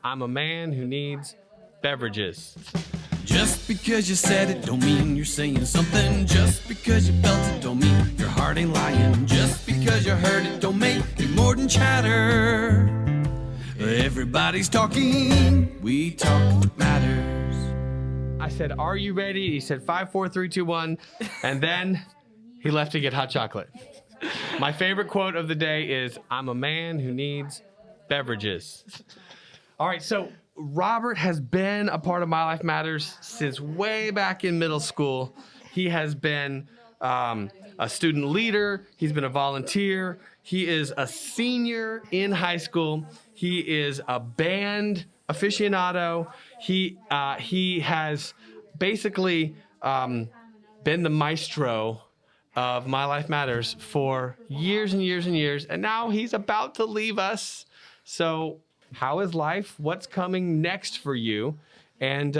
I'm a man who needs beverages. Just because you said it don't mean you're saying something. Just because you felt it don't mean your heart ain't lying. Just because you heard it don't make it more than chatter. Everybody's talking, we talk what matters. I said, are you ready? He said 5, 4, 3, 2, 1. And then he left to get hot chocolate. My favorite quote of the day is, I'm a man who needs beverages. All right, so Robert has been a part of My Life Matters since way back in middle school. He has been a student leader. He's been a volunteer. He is a senior in high school. He is a band aficionado. He has basically been the maestro of My Life Matters for years and years and years, and now he's about to leave us. So how is life? What's coming next for you? And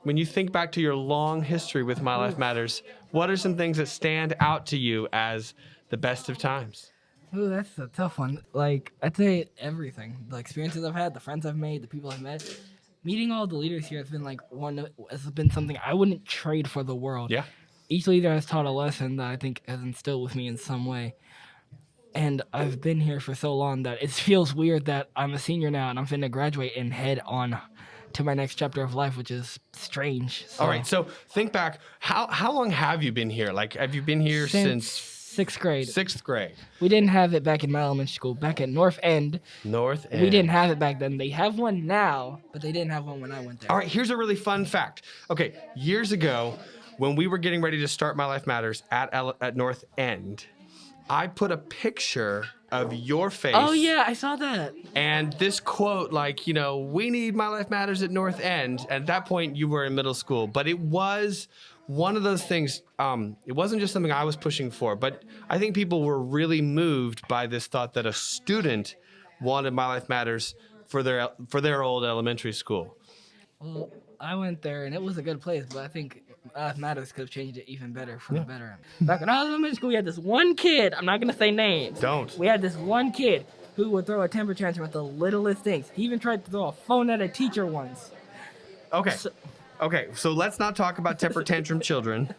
when you think back to your long history with My Life Matters, what are some things that stand out to you as the best of times? Ooh, that's a tough one. Like, I'd say everything. The experiences I've had, the friends I've made, the people I've met. Meeting all the leaders here has been something I wouldn't trade for the world. Yeah. Each leader has taught a lesson that I think has instilled with me in some way. And I've been here for so long that it feels weird that I'm a senior now and I'm finna graduate and head on to my next chapter of life, which is strange. So, All right, so think back. How long have you been here? Like, have you been here since sixth grade? Sixth grade. We didn't have it back in my elementary school. Back at North End. North End. We didn't have it back then. They have one now, but they didn't have one when I went there. All right, here's a really fun fact. Okay, years ago, when we were getting ready to start My Life Matters at North End, I put a picture of your face. Oh, yeah, I saw that. And this quote, like, you know, we need My Life Matters at North End. At that point, you were in middle school. But it was one of those things, it wasn't just something I was pushing for, but I think people were really moved by this thought that a student wanted My Life Matters for their old elementary school. Well, I went there, and it was a good place, but I think My Life Matters could have changed it even better for the better. Back when I was in elementary school, we had this one kid. I'm not going to say names. Don't. We had this one kid who would throw a temper tantrum at the littlest things. He even tried to throw a phone at a teacher once. Okay, so let's not talk about temper tantrum children.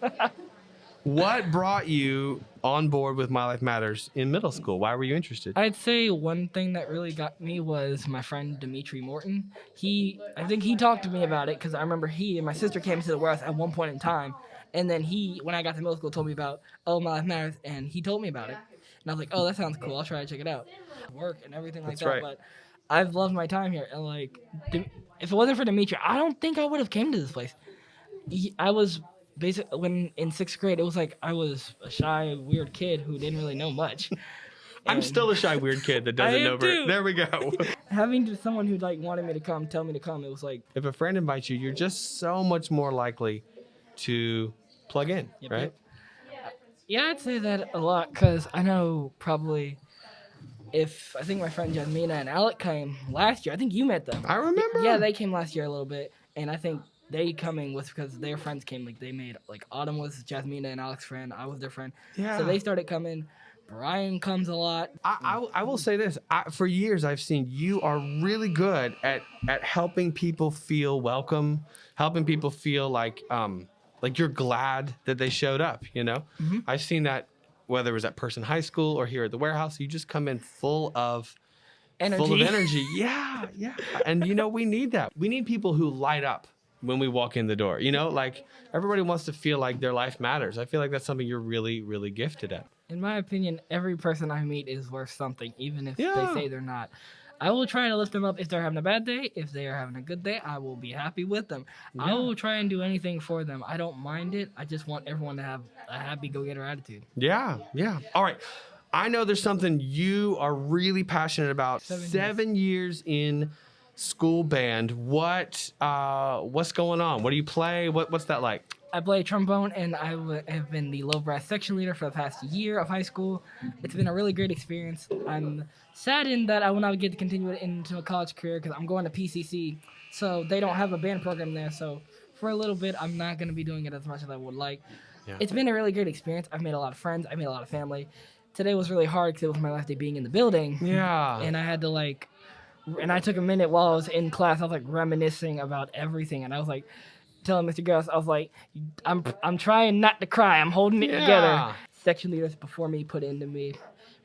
What brought you on board with My Life Matters in middle school? Why were you interested? I'd say one thing that really got me was my friend Dimitri Morton. I think he talked to me about it because I remember he and my sister came to the warehouse at one point in time. And then he, when I got to middle school, told me about, My Life Matters, and he told me about it. And I was like, oh, that sounds cool. I'll try to check it out. Work and everything like That's that. right. But I've loved my time here. And, like, if it wasn't for Dimitri, I don't think I would have came to this place. I was basically, when in sixth grade, it was like I was a shy, weird kid who didn't really know much. I'm still a shy, weird kid that doesn't know. There we go. Having someone who like wanted me to come, tell me to come, it was like. If a friend invites you, you're just so much more likely to plug in, right? Yeah, I'd say that a lot because I know probably if I think my friend Jasmina and Alec came last year. I think you met them. I remember. Yeah, they came last year a little bit, and I think they coming was because their friends came. Like they made like Autumn was Jasmina and Alec's friend. I was their friend. Yeah. So they started coming. Brian comes a lot. I will say this. For years, I've seen you are really good at helping people feel welcome, helping people feel like you're glad that they showed up, you know? Mm-hmm. I've seen that whether it was at Person High School or here at the warehouse. You just come in full of energy. Yeah. And, you know, we need that. We need people who light up when we walk in the door. You know, like everybody wants to feel like their life matters. I feel like that's something you're really, really gifted at. In my opinion, every person I meet is worth something, even if they say they're not. I will try to lift them up if they're having a bad day. If they are having a good day, I will be happy with them. Yeah. I will try and do anything for them. I don't mind it. I just want everyone to have a happy go-getter attitude. Yeah. All right. I know there's something you are really passionate about. 7 years in school band. What's going on? What do you play? What's that like? I play trombone, and I have been the low brass section leader for the past year of high school. It's been a really great experience. I'm saddened that I will not get to continue it into a college career because I'm going to PCC, so they don't have a band program there. So for a little bit, I'm not going to be doing it as much as I would like. Yeah. It's been a really great experience. I've made a lot of friends. I made a lot of family. Today was really hard because it was my last day being in the building. Yeah. And I had to, And I took a minute while I was in class. I was like reminiscing about everything, and I was like telling Mr. Gross, I was like, I'm trying not to cry. I'm holding it together. Yeah. Section leaders before me put into me.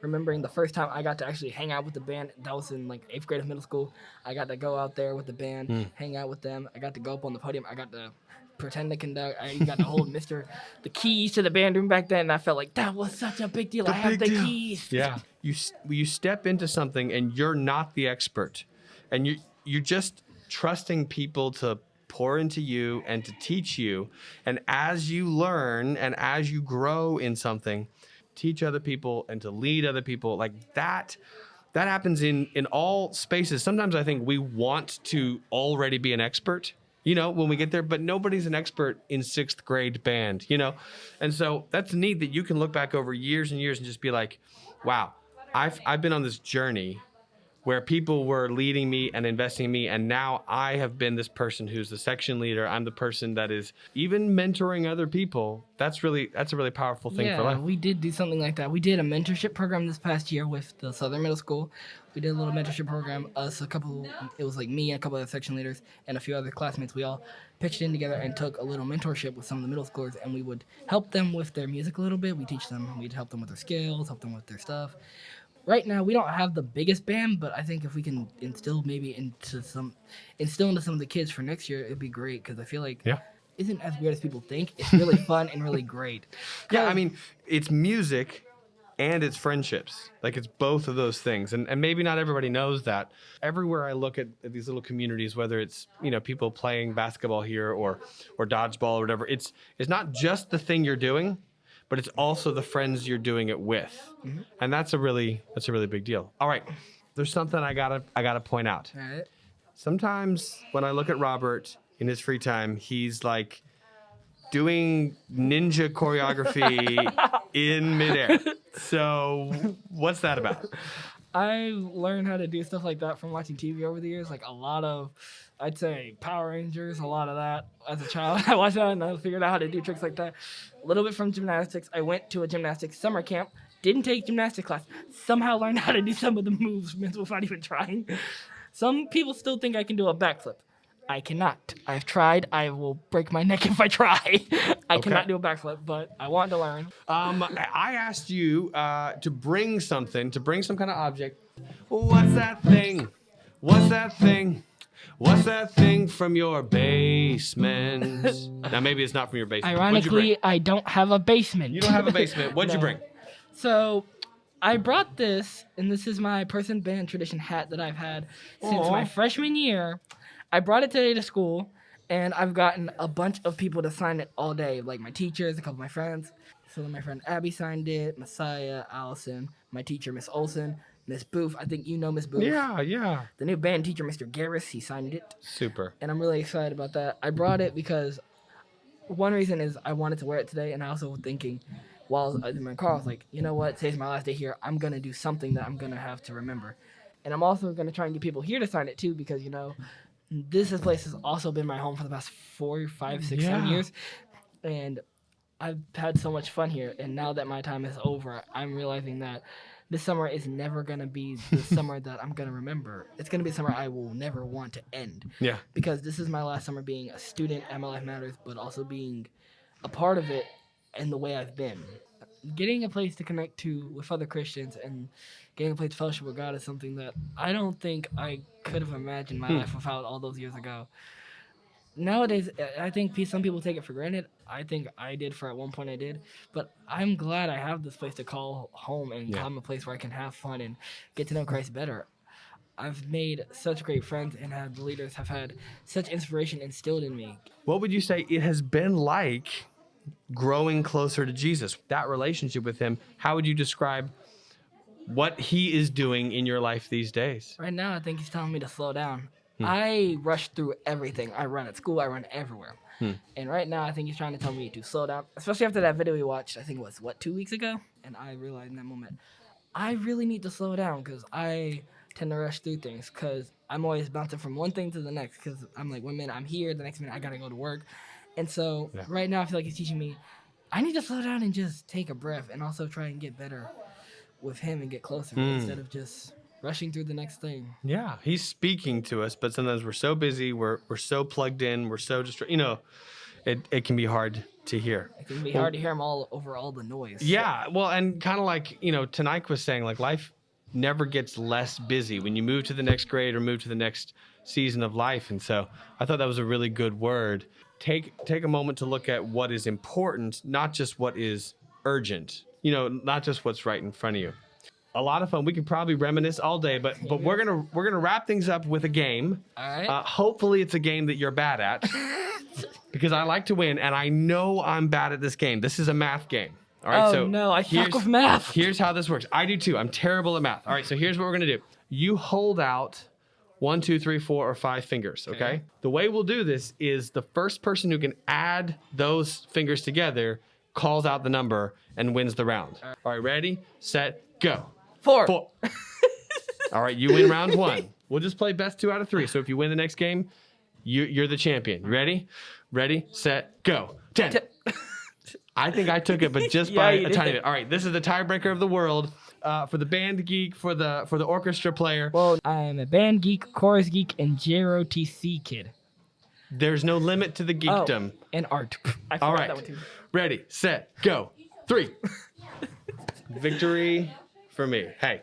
Remembering the first time I got to actually hang out with the band, that was in like 8th grade of middle school. I got to go out there with the band, hang out with them. I got to go up on the podium. I got to pretend to conduct. I got to hold the keys to the band room back then. And I felt like that was such a big deal. I have the keys. Yeah. You step into something and you're not the expert. And you're just trusting people to pour into you and to teach you. And as you learn and as you grow in something, teach other people and to lead other people, like that happens in all spaces. Sometimes I think we want to already be an expert, when we get there, but nobody's an expert in 6th grade band, And so that's neat that you can look back over years and years and just be like, wow, I've been on this journey where people were leading me and investing in me, and now I have been this person who's the section leader. I'm the person that is even mentoring other people. That's a really powerful thing for life. Yeah, we did do something like that. We did a mentorship program this past year with the Southern Middle School. We did a little mentorship program. It was like me and a couple of section leaders and a few other classmates. We all pitched in together and took a little mentorship with some of the middle schoolers, and we would help them with their music a little bit. We'd help them with their skills, help them with their stuff. Right now, we don't have the biggest band, but I think if we can instill into some of the kids for next year, it'd be great, because I feel like it isn't as weird as people think. It's really fun and really great. Yeah, I mean, it's music and it's friendships. Like, it's both of those things. And maybe not everybody knows that. Everywhere I look at these little communities, whether it's, people playing basketball here or dodgeball or whatever, it's not just the thing you're doing, but it's also the friends you're doing it with. Mm-hmm. And that's a really big deal. All right. There's something I gotta point out. All right. Sometimes when I look at Robert in his free time, he's like doing ninja choreography in midair. So what's that about? I learned how to do stuff like that from watching TV over the years. Like a lot of, I'd say, Power Rangers, a lot of that as a child. I watched that and I figured out how to do tricks like that. A little bit from gymnastics. I went to a gymnastics summer camp, didn't take gymnastics class, somehow learned how to do some of the moves without even trying. Some people still think I can do a backflip. I cannot. I've tried. I will break my neck if I try. I cannot do a backflip, but I want to learn. I asked you to bring some kind of object. What's that thing? What's that thing? What's that thing from your basement? Now, maybe it's not from your basement. Ironically, I don't have a basement. You don't have a basement. What'd you bring? So, I brought this, and this is my person band tradition hat that I've had since my freshman year. I brought it today to school, and I've gotten a bunch of people to sign it all day, like my teachers, a couple of my friends. So my friend Abby signed it, Messiah, Allison, my teacher, Miss Olson, Miss Booth. I think you know Miss Booth. Yeah. The new band teacher, Mr. Garris, he signed it. Super. And I'm really excited about that. I brought it because one reason is I wanted to wear it today, and I also was thinking while I was in my car, I was like, you know what, today's my last day here. I'm going to do something that I'm going to have to remember. And I'm also going to try and get people here to sign it too, because, this place has also been my home for the past 4, 5, 6, 7 years. And I've had so much fun here. And now that my time is over, I'm realizing that this summer is never going to be the summer that I'm going to remember. It's going to be a summer I will never want to end. Yeah. Because this is my last summer being a student at My Life Matters, but also being a part of it in the way I've been. Getting a place to connect to with other Christians and getting a place to fellowship with God is something that I don't think I could have imagined my life without all those years ago. Nowadays, I think some people take it for granted. I think I did at one point I did. But I'm glad I have this place to call home and come a place where I can have fun and get to know Christ better. I've made such great friends and the leaders have had such inspiration instilled in me. What would you say it has been like growing closer to Jesus? That relationship with him, how would you describe what he is doing in your life these days? Right now, I think he's telling me to slow down. I rush through everything. I run at school. I run everywhere. And right now, I think he's trying to tell me to slow down, especially after that video we watched, I think it was, 2 weeks ago? And I realized in that moment, I really need to slow down because I tend to rush through things because I'm always bouncing from one thing to the next because I'm like, 1 minute I'm here, the next minute I got to go to work. And so right now, I feel like he's teaching me, I need to slow down and just take a breath and also try and get better with him and get closer instead of just rushing through the next thing. Yeah, he's speaking to us, but sometimes we're so busy, we're so plugged in, we're so it can be hard to hear. It can be hard to hear him all over all the noise. Yeah, well, and kind of like, Tanike was saying, like, life never gets less busy when you move to the next grade or move to the next season of life. And so I thought that was a really good word. Take a moment to look at what is important, not just what is urgent, not just what's right in front of you. A lot of fun. We could probably reminisce all day, but we're gonna wrap things up with a game. All right. Hopefully it's a game that you're bad at, because I like to win, and I know I'm bad at this game. This is a math game. All right. Oh, no, I suck with math. Here's how this works. I do too. I'm terrible at math. All right. So here's what we're gonna do. You hold out 1, 2, 3, 4, or 5 fingers. Okay. The way we'll do this is the first person who can add those fingers together calls out the number and wins the round. All right. Ready, set, go. 4. 4. All right, you win round 1. We'll just play best 2 out of 3. So if you win the next game, you're the champion. You ready? Ready, set, go. 10. I think I took it, but just by a tiny bit. All right, this is the tiebreaker of the world. For the band geek, for the orchestra player. Well, I'm a band geek, chorus geek, and JROTC kid. There's no limit to the geekdom. Oh, and art. I All forgot right, that one too. ready, set, go. 3. Victory for me. Hey,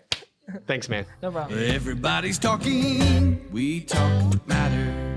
thanks, man. No problem. Everybody's talking, we talk what matters.